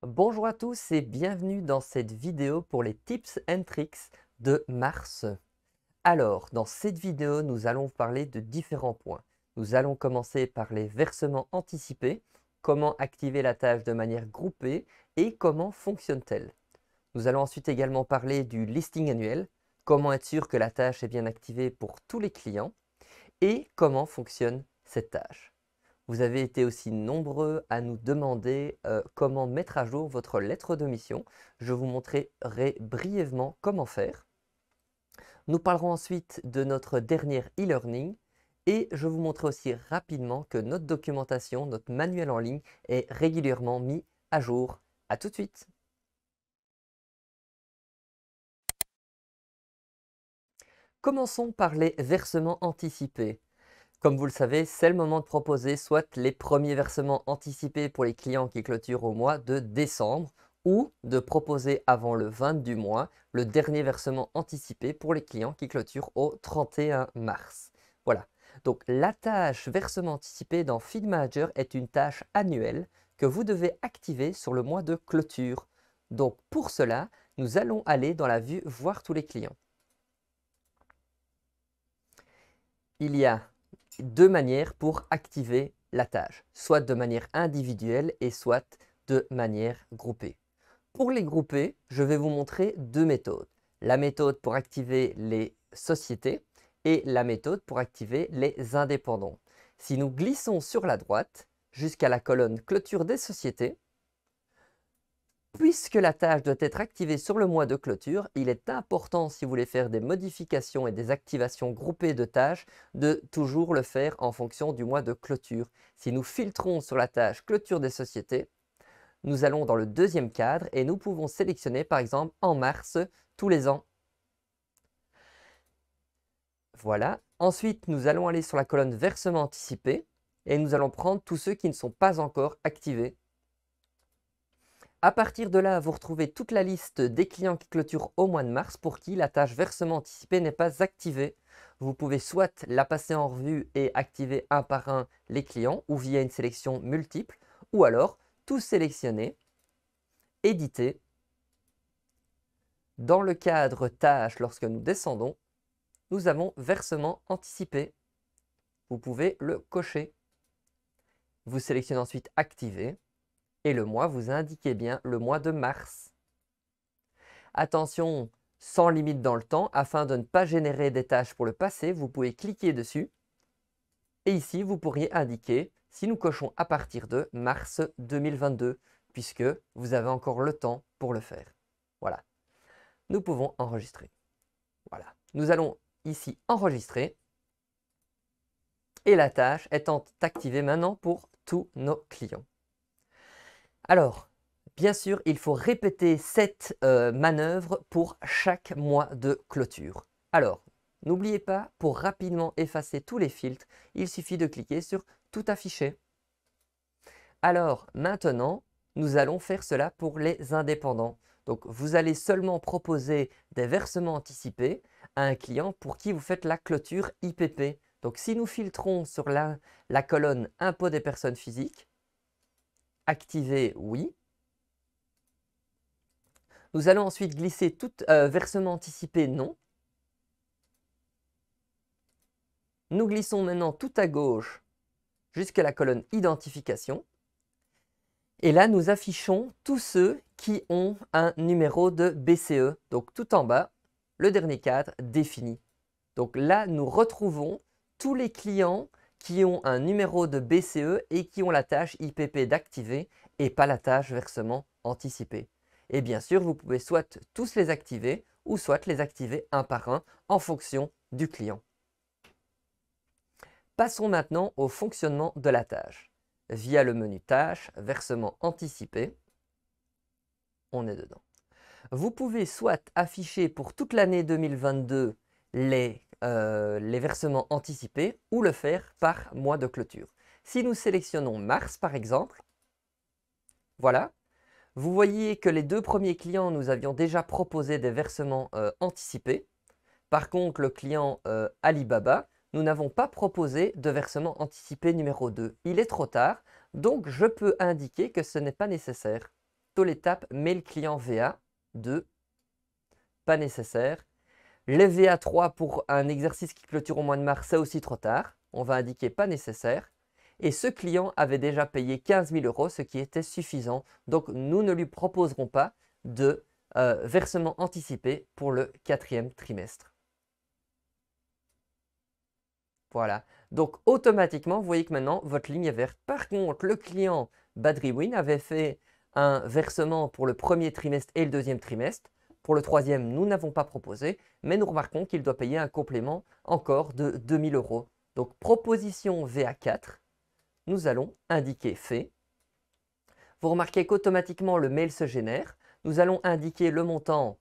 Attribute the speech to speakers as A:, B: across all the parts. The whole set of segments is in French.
A: Bonjour à tous et bienvenue dans cette vidéo pour les tips and tricks de mars. Alors, dans cette vidéo, nous allons parler de différents points. Nous allons commencer par les versements anticipés, comment activer la tâche de manière groupée et comment fonctionne-t-elle. Nous allons ensuite également parler du listing annuel, comment être sûr que la tâche est bien activée pour tous les clients et comment fonctionne cette tâche. Vous avez été aussi nombreux à nous demander comment mettre à jour votre lettre de mission. Je vous montrerai brièvement comment faire. Nous parlerons ensuite de notre dernier e-learning et je vous montrerai aussi rapidement que notre documentation, notre manuel en ligne est régulièrement mis à jour. A tout de suite! Commençons par les versements anticipés. Comme vous le savez, c'est le moment de proposer soit les premiers versements anticipés pour les clients qui clôturent au mois de décembre ou de proposer avant le 20 du mois le dernier versement anticipé pour les clients qui clôturent au 31 mars. Voilà. Donc la tâche versement anticipé dans Feed Manager est une tâche annuelle que vous devez activer sur le mois de clôture. Donc pour cela, nous allons aller dans la vue Voir tous les clients. Il y a deux manières pour activer la tâche, soit de manière individuelle et soit de manière groupée. Pour les grouper, je vais vous montrer deux méthodes. La méthode pour activer les sociétés et la méthode pour activer les indépendants. Si nous glissons sur la droite jusqu'à la colonne clôture des sociétés, puisque la tâche doit être activée sur le mois de clôture, il est important, si vous voulez faire des modifications et des activations groupées de tâches, de toujours le faire en fonction du mois de clôture. Si nous filtrons sur la tâche clôture des sociétés, nous allons dans le deuxième cadre et nous pouvons sélectionner par exemple en mars tous les ans. Voilà. Ensuite, nous allons aller sur la colonne versement anticipé et nous allons prendre tous ceux qui ne sont pas encore activés. À partir de là, vous retrouvez toute la liste des clients qui clôturent au mois de mars pour qui la tâche versement anticipé n'est pas activée. Vous pouvez soit la passer en revue et activer un par un les clients ou via une sélection multiple, ou alors tout sélectionner, éditer. Dans le cadre tâche, lorsque nous descendons, nous avons versement anticipé. Vous pouvez le cocher. Vous sélectionnez ensuite activer. Et le mois, vous indiquez bien le mois de mars. Attention, sans limite dans le temps, afin de ne pas générer des tâches pour le passé, vous pouvez cliquer dessus. Et ici, vous pourriez indiquer si nous cochons à partir de mars 2022, puisque vous avez encore le temps pour le faire. Voilà. Nous pouvons enregistrer. Voilà. Nous allons ici enregistrer. Et la tâche étant activée maintenant pour tous nos clients. Alors, bien sûr, il faut répéter cette manœuvre pour chaque mois de clôture. Alors, n'oubliez pas, pour rapidement effacer tous les filtres, il suffit de cliquer sur « Tout afficher ». Alors, maintenant, nous allons faire cela pour les indépendants. Donc, vous allez seulement proposer des versements anticipés à un client pour qui vous faites la clôture IPP. Donc, si nous filtrons sur la colonne « Impôt des personnes physiques », activer oui. Nous allons ensuite glisser tout versement anticipé non. Nous glissons maintenant tout à gauche jusqu'à la colonne identification. Et là, nous affichons tous ceux qui ont un numéro de BCE. Donc tout en bas, le dernier cadre défini. Donc là, nous retrouvons tous les clients qui ont un numéro de BCE et qui ont la tâche IPP d'activer et pas la tâche versement anticipé. Et bien sûr, vous pouvez soit tous les activer ou soit les activer un par un en fonction du client. Passons maintenant au fonctionnement de la tâche. Via le menu Tâches, Versement anticipé, on est dedans. Vous pouvez soit afficher pour toute l'année 2022 les versements anticipés ou le faire par mois de clôture. Si nous sélectionnons mars par exemple, voilà, vous voyez que les deux premiers clients, nous avions déjà proposé des versements anticipés. Par contre, le client Alibaba, nous n'avons pas proposé de versement anticipé numéro 2. Il est trop tard, donc je peux indiquer que ce n'est pas nécessaire. plutôt l'étape Mail client VA 2, pas nécessaire. Les VA3 pour un exercice qui clôture au mois de mars, c'est aussi trop tard. On va indiquer pas nécessaire. Et ce client avait déjà payé 15 000 €, ce qui était suffisant. Donc, nous ne lui proposerons pas de versement anticipé pour le 4e trimestre. Voilà. Donc, automatiquement, vous voyez que maintenant, votre ligne est verte. Par contre, le client Badrywin avait fait un versement pour le 1er trimestre et le 2e trimestre. Pour le 3e, nous n'avons pas proposé, mais nous remarquons qu'il doit payer un complément encore de 2 000 €. Donc, proposition VA4, nous allons indiquer fait. Vous remarquez qu'automatiquement, le mail se génère. Nous allons indiquer le montant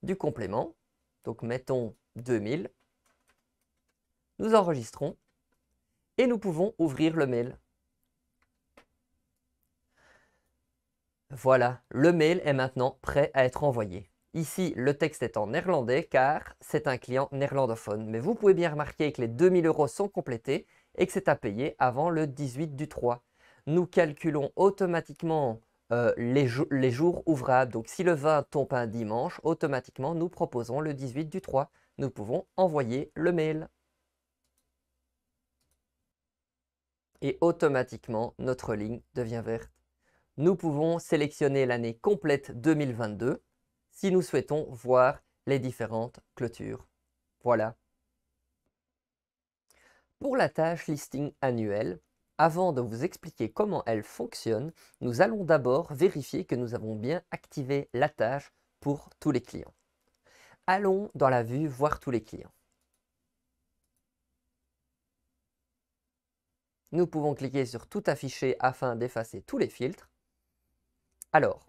A: du complément. Donc, mettons 2 000. Nous enregistrons et nous pouvons ouvrir le mail. Voilà, le mail est maintenant prêt à être envoyé. Ici, le texte est en néerlandais car c'est un client néerlandophone. Mais vous pouvez bien remarquer que les 2 000 € sont complétés et que c'est à payer avant le 18 du 3. Nous calculons automatiquement les jours ouvrables. Donc, si le 20 tombe un dimanche, automatiquement, nous proposons le 18 du 3. Nous pouvons envoyer le mail. Et automatiquement, notre ligne devient verte. Nous pouvons sélectionner l'année complète 2022 si nous souhaitons voir les différentes clôtures. Voilà. Pour la tâche listing annuel, avant de vous expliquer comment elle fonctionne, nous allons d'abord vérifier que nous avons bien activé la tâche pour tous les clients. Allons dans la vue voir tous les clients. Nous pouvons cliquer sur tout afficher afin d'effacer tous les filtres. Alors,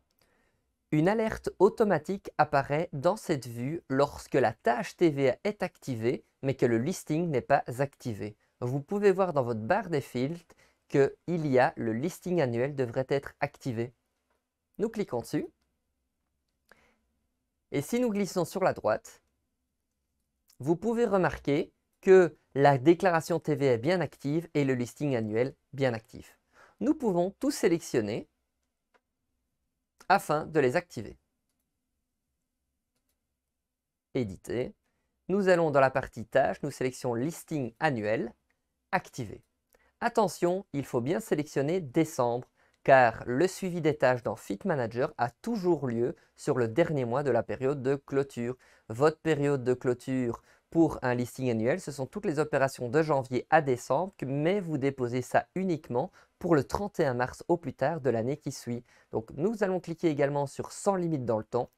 A: une alerte automatique apparaît dans cette vue lorsque la tâche TVA est activée, mais que le listing n'est pas activé. Vous pouvez voir dans votre barre des filtres que le listing annuel devrait être activé. Nous cliquons dessus. Et si nous glissons sur la droite, vous pouvez remarquer que la déclaration TVA est bien active et le listing annuel bien actif. Nous pouvons tout sélectionner afin de les activer. Éditer. Nous allons dans la partie tâches, nous sélectionnons listing annuel, activer. Attention, il faut bien sélectionner décembre car le suivi des tâches dans Fit Manager a toujours lieu sur le dernier mois de la période de clôture. Votre période de clôture pour un listing annuel, ce sont toutes les opérations de janvier à décembre, mais vous déposez ça uniquement pour le 31 mars au plus tard de l'année qui suit. Donc nous allons cliquer également sur sans limite dans le temps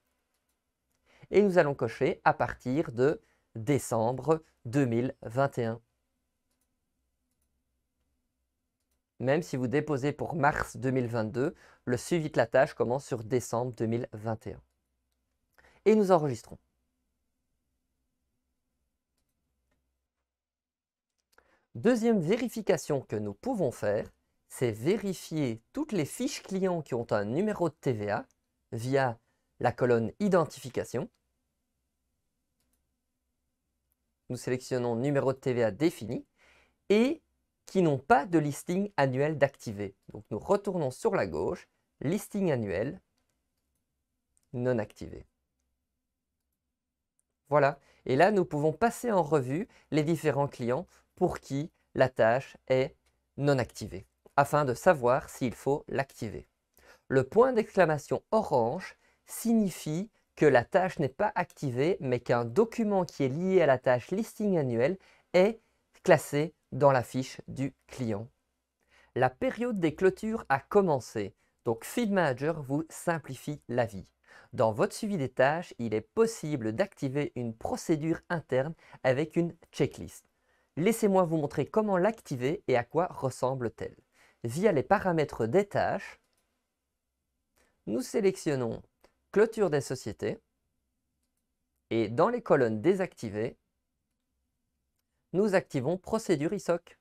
A: et nous allons cocher à partir de décembre 2021. Même si vous déposez pour mars 2022, le suivi de la tâche commence sur décembre 2021. Et nous enregistrons. Deuxième vérification que nous pouvons faire, c'est vérifier toutes les fiches clients qui ont un numéro de TVA via la colonne Identification. Nous sélectionnons numéro de TVA défini et qui n'ont pas de listing annuel d'activé. Donc nous retournons sur la gauche, listing annuel non activé. Voilà, et là nous pouvons passer en revue les différents clients pour qui la tâche est non activée, afin de savoir s'il faut l'activer. Le point d'exclamation orange signifie que la tâche n'est pas activée, mais qu'un document qui est lié à la tâche listing annuel est classé dans la fiche du client. La période des clôtures a commencé, donc Field Manager vous simplifie la vie. Dans votre suivi des tâches, il est possible d'activer une procédure interne avec une checklist. Laissez-moi vous montrer comment l'activer et à quoi ressemble-t-elle. Via les paramètres des tâches, nous sélectionnons Clôture des sociétés et dans les colonnes désactivées, nous activons Procédure ISOC.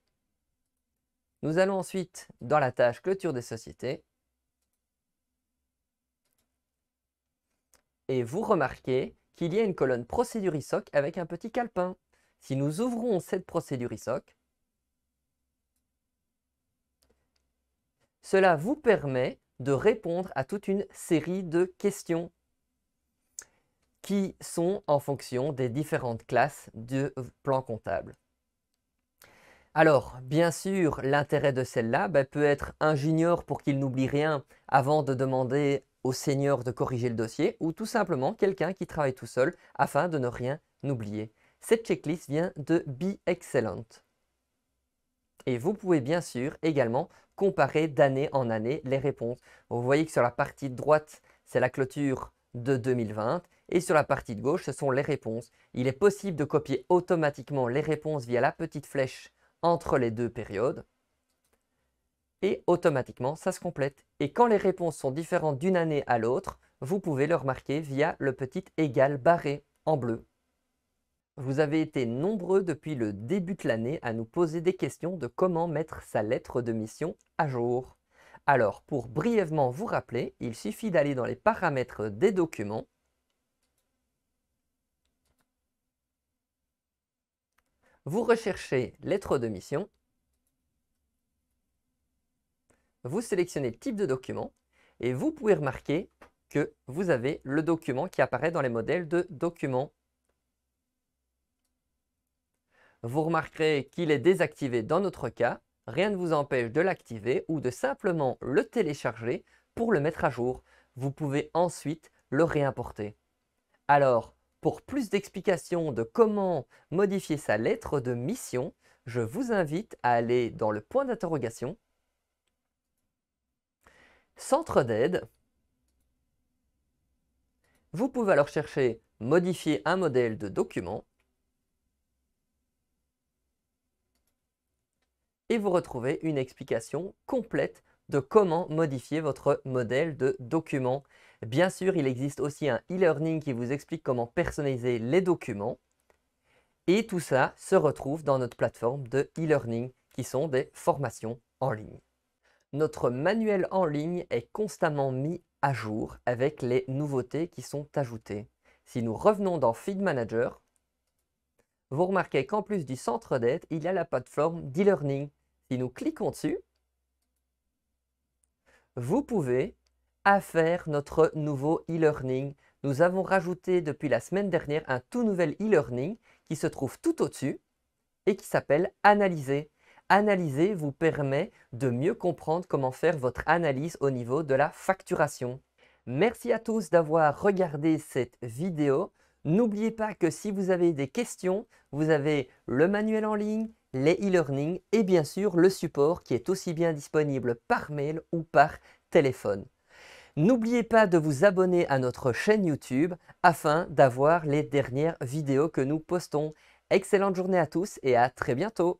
A: Nous allons ensuite dans la tâche Clôture des sociétés et vous remarquez qu'il y a une colonne Procédure ISOC avec un petit calepin. Si nous ouvrons cette procédure ISOC, cela vous permet de répondre à toute une série de questions qui sont en fonction des différentes classes de plan comptable. Alors, bien sûr, l'intérêt de celle-là peut être un junior pour qu'il n'oublie rien avant de demander au senior de corriger le dossier, ou tout simplement quelqu'un qui travaille tout seul afin de ne rien oublier. Cette checklist vient de Be Excellent. Et vous pouvez bien sûr également comparer d'année en année les réponses. Vous voyez que sur la partie droite, c'est la clôture de 2020 et sur la partie de gauche, ce sont les réponses. Il est possible de copier automatiquement les réponses via la petite flèche entre les deux périodes et automatiquement, ça se complète. Et quand les réponses sont différentes d'une année à l'autre, vous pouvez le remarquer via le petit égal barré en bleu. Vous avez été nombreux depuis le début de l'année à nous poser des questions de comment mettre sa lettre de mission à jour. Alors, pour brièvement vous rappeler, il suffit d'aller dans les paramètres des documents. Vous recherchez lettre de mission. Vous sélectionnez le type de document et vous pouvez remarquer que vous avez le document qui apparaît dans les modèles de documents. Vous remarquerez qu'il est désactivé dans notre cas. Rien ne vous empêche de l'activer ou de simplement le télécharger pour le mettre à jour. Vous pouvez ensuite le réimporter. Alors, pour plus d'explications de comment modifier sa lettre de mission, je vous invite à aller dans le point d'interrogation, Centre d'aide. Vous pouvez alors chercher « Modifier un modèle de document » et vous retrouvez une explication complète de comment modifier votre modèle de document. Bien sûr, il existe aussi un e-learning qui vous explique comment personnaliser les documents. Et tout ça se retrouve dans notre plateforme de e-learning qui sont des formations en ligne. Notre manuel en ligne est constamment mis à jour avec les nouveautés qui sont ajoutées. Si nous revenons dans Feed Manager, vous remarquez qu'en plus du centre d'aide, il y a la plateforme d'e-learning. Si nous cliquons dessus, vous pouvez faire notre nouveau e-learning. Nous avons rajouté depuis la semaine dernière un tout nouvel e-learning qui se trouve tout au-dessus et qui s'appelle Analyser. Analyser vous permet de mieux comprendre comment faire votre analyse au niveau de la facturation. Merci à tous d'avoir regardé cette vidéo. N'oubliez pas que si vous avez des questions, vous avez le manuel en ligne, les e-learning et bien sûr le support qui est aussi bien disponible par mail ou par téléphone. N'oubliez pas de vous abonner à notre chaîne YouTube afin d'avoir les dernières vidéos que nous postons. Excellente journée à tous et à très bientôt.